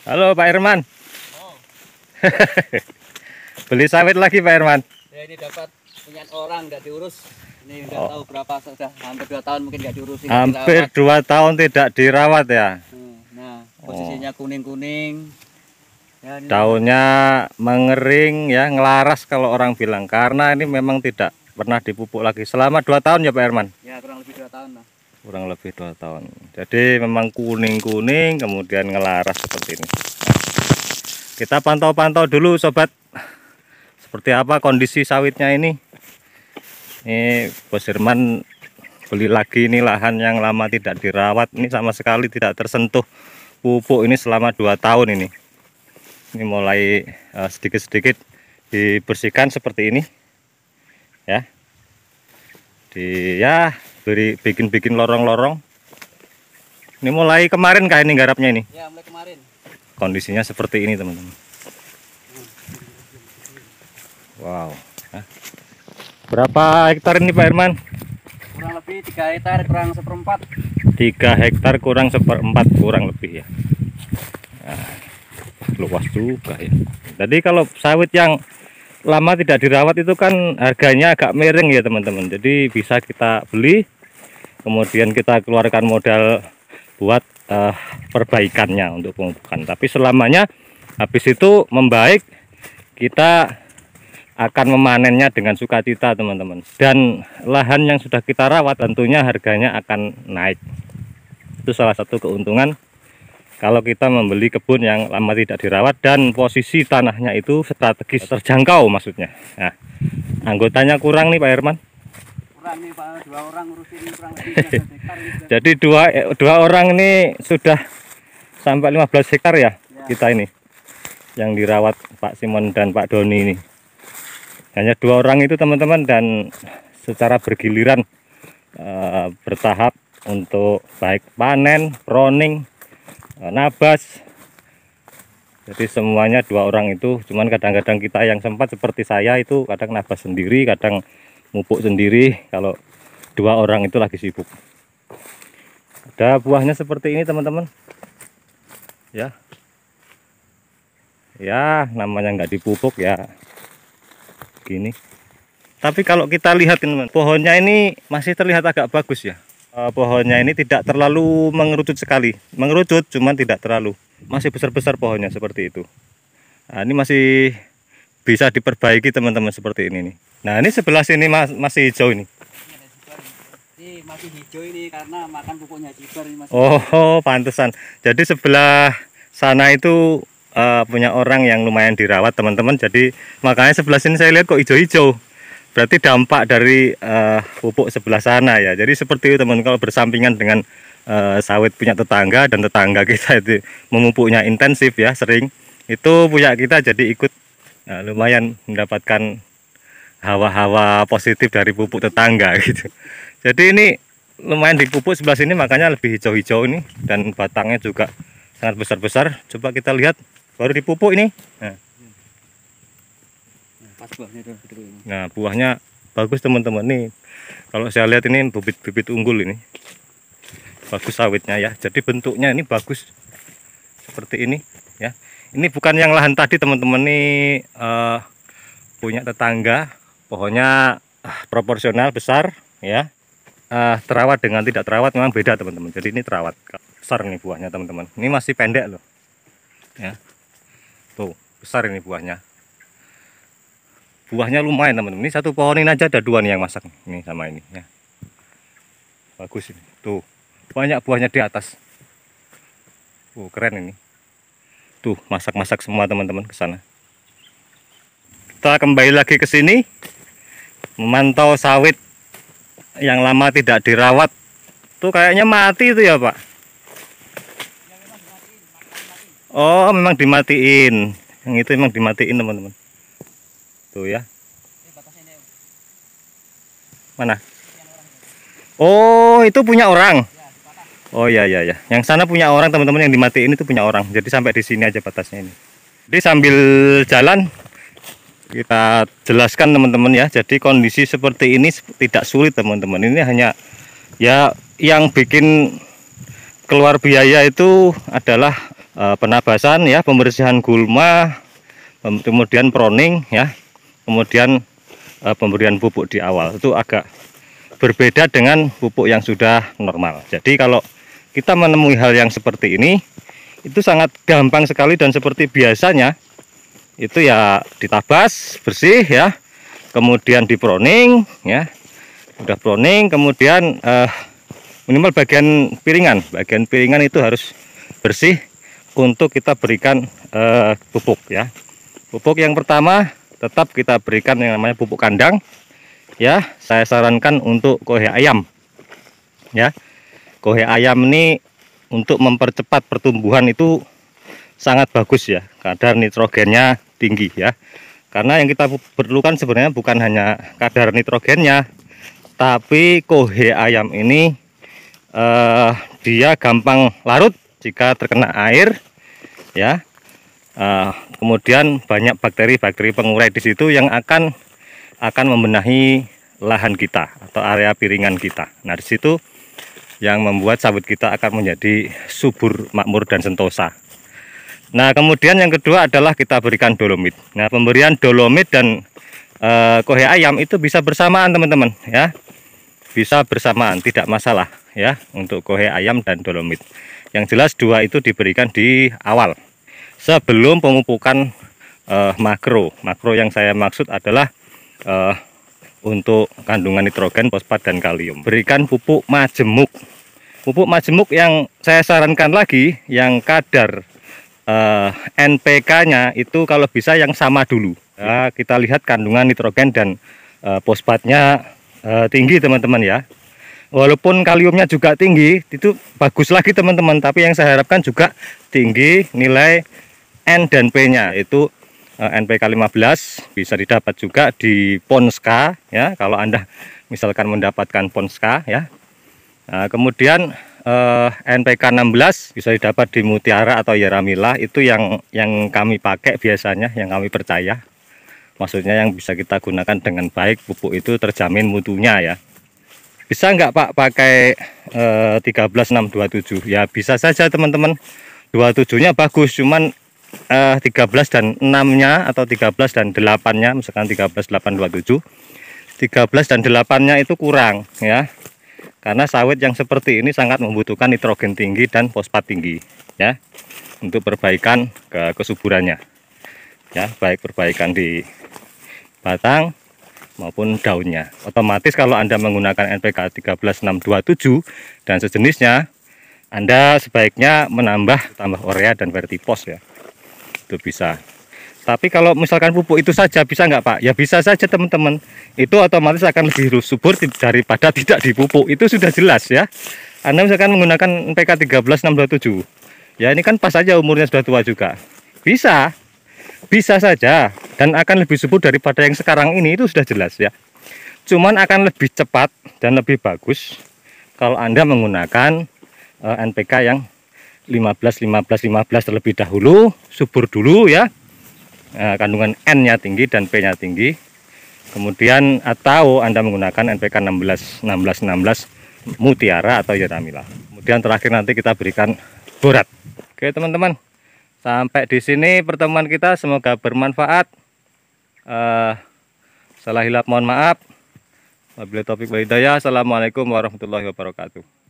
Halo Pak Herman. Oh, Beli sawit lagi Pak Herman. ya ini dapat punya orang nggak diurus. Ini nggak tahu berapa, sudah hampir 2 tahun mungkin nggak diurus. Hampir 2 tahun tidak dirawat ya. Nah, posisinya kuning-kuning. Ya, ini Daunnya mengering ya, ngelaras kalau orang bilang. Karena ini memang tidak pernah dipupuk lagi selama 2 tahun ya Pak Herman. ya kurang lebih 2 tahun lah. Kurang lebih 2 tahun. Jadi memang kuning-kuning kemudian ngelaras seperti ini. Kita pantau-pantau dulu sobat. Seperti apa kondisi sawitnya ini. Ini Bos Herman beli lagi ini lahan yang lama tidak dirawat. Ini sama sekali tidak tersentuh pupuk ini selama 2 tahun ini. Ini mulai sedikit-sedikit dibersihkan seperti ini. Ya. Bikin lorong-lorong. Ini mulai kemarin kah ini garapnya ini? Ya, mulai kemarin. Kondisinya seperti ini teman-teman. Wow. Berapa hektar ini Pak Herman? Kurang lebih 3 hektar kurang 1/4. 3 hektar kurang 1/4 kurang lebih ya. Nah, luas juga ya. Jadi kalau sawit yang lama tidak dirawat itu kan harganya agak miring ya teman-teman. Jadi bisa kita beli, kemudian kita keluarkan modal buat perbaikannya untuk pemupukan. Tapi selamanya habis itu membaik, kita akan memanennya dengan sukacita teman-teman. Dan lahan yang sudah kita rawat tentunya harganya akan naik. Itu salah satu keuntungan kalau kita membeli kebun yang lama tidak dirawat dan posisi tanahnya itu strategis, terjangkau maksudnya. Nah, anggotanya kurang nih Pak Herman. Kurang nih Pak, 2 orang ngurusin kurang lebih 15 hektar ini sudah. Jadi dua orang ini sudah sampai 15 hektar ya, kita ini yang dirawat Pak Simon dan Pak Doni ini. Hanya 2 orang itu teman-teman, dan secara bergiliran bertahap untuk baik panen, proning, nabas. Jadi semuanya 2 orang itu. Cuman kadang-kadang kita yang sempat seperti saya itu kadang nabas sendiri, kadang mupuk sendiri kalau 2 orang itu lagi sibuk. Ada buahnya seperti ini teman-teman ya. Ya namanya nggak dipupuk ya gini. Tapi kalau kita lihat teman, pohonnya ini masih terlihat agak bagus ya. Pohonnya ini tidak terlalu mengerucut sekali, mengerucut cuman tidak terlalu, masih besar-besar pohonnya seperti itu. Nah, ini masih bisa diperbaiki teman-teman seperti ini nih. Nah ini sebelah sini masih hijau ini. Ini masih hijau ini karena makan pupuknya jibar ini masih. Oh pantesan. Jadi sebelah sana itu punya orang yang lumayan dirawat teman-teman. Jadi makanya sebelah sini saya lihat kok hijau-hijau. Berarti dampak dari pupuk sebelah sana ya. Jadi seperti itu teman, kalau bersampingan dengan sawit punya tetangga dan tetangga kita itu memupuknya intensif ya, sering, itu punya kita jadi ikut lumayan mendapatkan hawa-hawa positif dari pupuk tetangga gitu. Jadi ini lumayan dipupuk sebelah sini makanya lebih hijau-hijau ini, dan batangnya juga sangat besar-besar. Coba kita lihat baru dipupuk ini. Nah buahnya bagus teman-teman nih. Kalau saya lihat ini bibit-bibit unggul ini, bagus sawitnya ya. Jadi bentuknya ini bagus seperti ini ya. Ini bukan yang lahan tadi teman-teman, ini punya tetangga. Pohonnya proporsional besar ya. Terawat dengan tidak terawat memang beda teman-teman. Jadi ini terawat, besar nih buahnya teman-teman. Ini masih pendek loh ya. Tuh besar ini buahnya. Buahnya lumayan teman-teman. Ini satu pohon ini aja ada 2 nih yang masak ini sama ini ya. Bagus ini. Tuh banyak buahnya di atas. Keren ini. Tuh masak-masak semua teman-teman ke sana. Kita kembali lagi ke sini memantau sawit yang lama tidak dirawat. Tuh kayaknya mati itu ya Pak. Oh memang dimatiin. Yang itu memang dimatiin teman-teman. Tuh ya. Mana? Oh itu punya orang. Oh ya ya ya. Yang sana punya orang teman-teman, yang dimatiin itu punya orang. Jadi sampai di sini aja batasnya ini. Jadi sambil jalan kita jelaskan teman-teman ya. Jadi kondisi seperti ini tidak sulit teman-teman. Ini hanya ya yang bikin keluar biaya itu adalah penabasan ya, pembersihan gulma, kemudian proning ya, kemudian pemberian pupuk di awal. Itu agak berbeda dengan pupuk yang sudah normal. Jadi kalau kita menemui hal yang seperti ini, itu sangat gampang sekali, dan seperti biasanya itu ya ditabas bersih ya, kemudian di proning ya, udah proning, kemudian minimal bagian piringan itu harus bersih untuk kita berikan pupuk ya. Pupuk yang pertama tetap kita berikan yang namanya pupuk kandang ya. Saya sarankan untuk kohe ayam ya. Kohe ayam ini untuk mempercepat pertumbuhan itu sangat bagus ya, kadar nitrogennya tinggi ya. Karena yang kita perlukan sebenarnya bukan hanya kadar nitrogennya, tapi kohe ayam ini dia gampang larut jika terkena air ya. Kemudian banyak bakteri-bakteri pengurai di situ yang akan membenahi lahan kita atau area piringan kita. Nah, di situ yang membuat sawit kita akan menjadi subur, makmur, dan sentosa. Nah, kemudian yang kedua adalah kita berikan dolomit. Nah, pemberian dolomit dan kohe ayam itu bisa bersamaan teman-teman ya, bisa bersamaan, tidak masalah ya untuk kohe ayam dan dolomit. Yang jelas dua itu diberikan di awal sebelum pemupukan makro. Makro yang saya maksud adalah untuk kandungan nitrogen, fosfat, dan kalium. Berikan pupuk majemuk. Pupuk majemuk yang saya sarankan lagi, yang kadar NPK-nya itu kalau bisa yang sama dulu. Ya, kita lihat kandungan nitrogen dan fosfatnya tinggi teman-teman ya. Walaupun kaliumnya juga tinggi, itu bagus lagi teman-teman. Tapi yang saya harapkan juga tinggi nilai N dan P-nya, itu NPK 15 bisa didapat juga di Ponska ya, kalau Anda misalkan mendapatkan Ponska ya. Nah, kemudian NPK 16 bisa didapat di Mutiara atau Yaramila, itu yang kami pakai biasanya, yang kami percaya. Maksudnya yang bisa kita gunakan dengan baik, pupuk itu terjamin mutunya ya. Bisa nggak Pak pakai 13627? Ya bisa saja teman-teman. 27-nya bagus, cuman 13 dan 6-nya atau 13 dan 8-nya, misalkan 13827, 13 dan 8-nya itu kurang ya. Karena sawit yang seperti ini sangat membutuhkan nitrogen tinggi dan fosfat tinggi ya, untuk perbaikan kesuburannya ya, baik perbaikan di batang maupun daunnya. Otomatis kalau Anda menggunakan NPK 13627 dan sejenisnya, Anda sebaiknya tambah urea dan vertipos ya, itu bisa. Tapi kalau misalkan pupuk itu saja bisa nggak Pak? Ya bisa saja teman-teman. Itu otomatis akan lebih subur daripada tidak dipupuk. Itu sudah jelas ya. Anda misalkan menggunakan NPK 13627. Ya ini kan pas saja umurnya sudah tua juga. Bisa saja dan akan lebih subur daripada yang sekarang ini, itu sudah jelas ya. Cuman akan lebih cepat dan lebih bagus kalau Anda menggunakan NPK yang 15 terlebih dahulu, subur dulu ya. Kandungan N-nya tinggi dan P-nya tinggi. Kemudian atau Anda menggunakan NPK 16 Mutiara atau Yaramila. Kemudian terakhir nanti kita berikan borat. Oke teman-teman, sampai di sini pertemuan kita, semoga bermanfaat. Salah hilap mohon maaf. Wabillahi taufiq wal hidayah. Assalamualaikum warahmatullahi wabarakatuh.